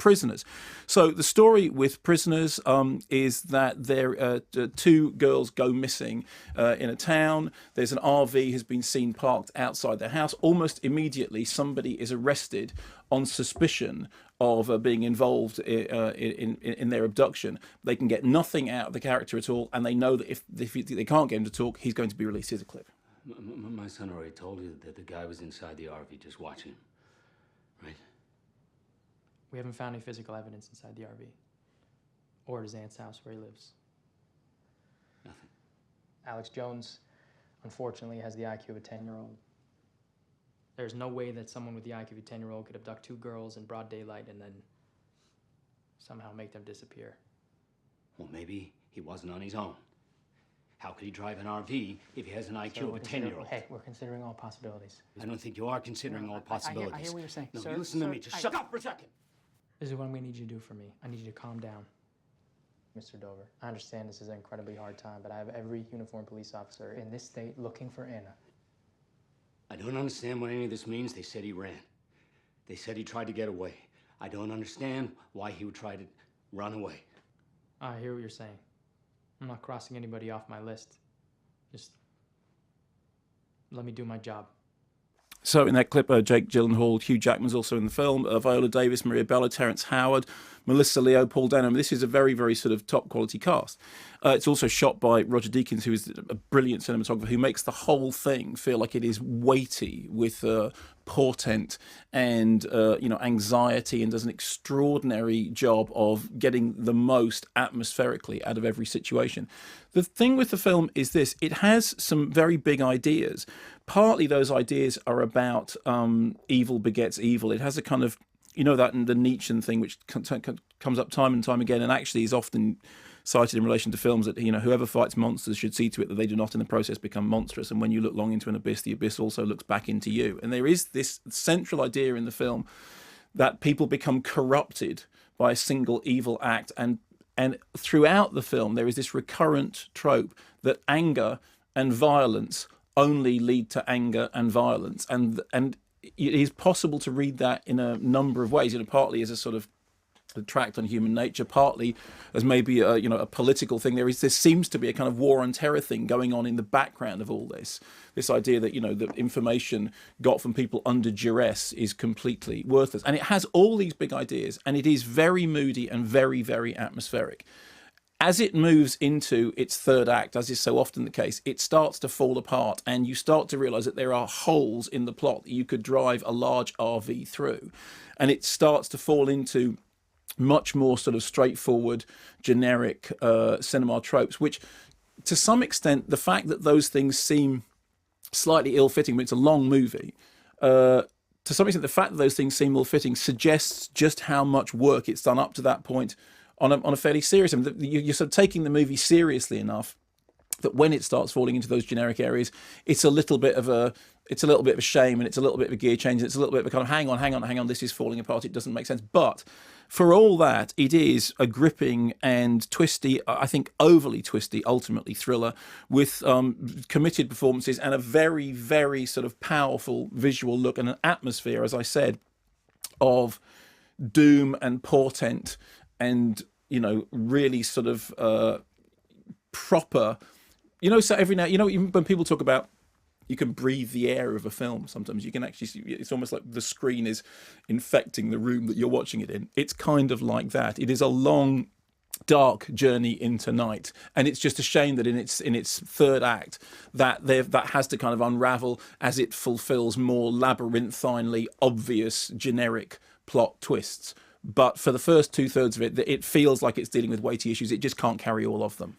Prisoners. So the story with Prisoners is that there two girls go missing in a town. There's an RV has been seen parked outside their house. Almost immediately, somebody is arrested on suspicion of being involved in their abduction. They can get nothing out of the character at all, and they know that if they can't get him to talk, he's going to be released. Here's a clip. My son already told you that the guy was inside the RV just watching him, right? We haven't found any physical evidence inside the RV or at his aunt's house where he lives. Nothing. Alex Jones, unfortunately, has the IQ of a 10-year-old. There's no way that someone with the IQ of a 10-year-old could abduct two girls in broad daylight and then somehow make them disappear. Well, maybe he wasn't on his own. How could he drive an RV if he has an IQ of a 10-year-old? Hey, we're considering all possibilities. I don't think you are considering all possibilities. I hear what you're saying. No, Sir, you listen to me. Just shut up for a second. This is what I'm going to need you to do for me. I need you to calm down, Mr. Dover. I understand this is an incredibly hard time, but I have every uniformed police officer in this state looking for Anna. I don't understand what any of this means. They said he ran. They said he tried to get away. I don't understand why he would try to run away. I hear what you're saying. I'm not crossing anybody off my list. Just let me do my job. So in that clip, Jake Gyllenhaal, Hugh Jackman's also in the film, Viola Davis, Maria Bello, Terrence Howard, Melissa Leo, Paul Dano. This is a very, very sort of top quality cast. It's also shot by Roger Deakins, who is a brilliant cinematographer who makes the whole thing feel like it is weighty with portent and anxiety, and does an extraordinary job of getting the most atmospherically out of every situation. The thing with the film is this: it has some very big ideas. Partly those ideas are about evil begets evil. It has a kind of, that the Nietzschean thing which comes up time and time again, and actually is often cited in relation to films, that whoever fights monsters should see to it that they do not in the process become monstrous, and when you look long into an abyss, the abyss also looks back into you. And there is this central idea in the film that people become corrupted by a single evil act, and throughout the film there is this recurrent trope that anger and violence only lead to anger and violence, and it is possible to read that in a number of ways, partly as a sort of a tract on human nature, partly as maybe a political thing. There seems to be a kind of war on terror thing going on in the background of all this idea that that information got from people under duress is completely worthless. And it has all these big ideas, and it is very moody and very, very atmospheric. As it moves into its third act, as is so often the case, it starts to fall apart, and you start to realise that there are holes in the plot that you could drive a large RV through. And it starts to fall into much more sort of straightforward, generic cinema tropes, which to some extent, the fact that those things seem slightly ill-fitting, but it's a long movie, to some extent, the fact that those things seem ill-fitting suggests just how much work it's done up to that point on a fairly serious. You're sort of taking the movie seriously enough that when it starts falling into those generic areas, it's a little bit of a shame, and it's a little bit of a gear change, and it's a little bit of a kind of hang on, this is falling apart, it doesn't make sense. But for all that, it is a gripping and twisty, I think overly twisty, ultimately thriller with committed performances and a very, very sort of powerful visual look and an atmosphere, as I said, of doom and portent and, really sort of proper, so every now, even when people talk about you can breathe the air of a film, sometimes you can actually see, it's almost like the screen is infecting the room that you're watching it in. It's kind of like that. It is a long, dark journey into night, and it's just a shame that in its third act that has to kind of unravel as it fulfills more labyrinthinely obvious generic plot twists. But for the first 2/3 of it, it feels like it's dealing with weighty issues. It just can't carry all of them.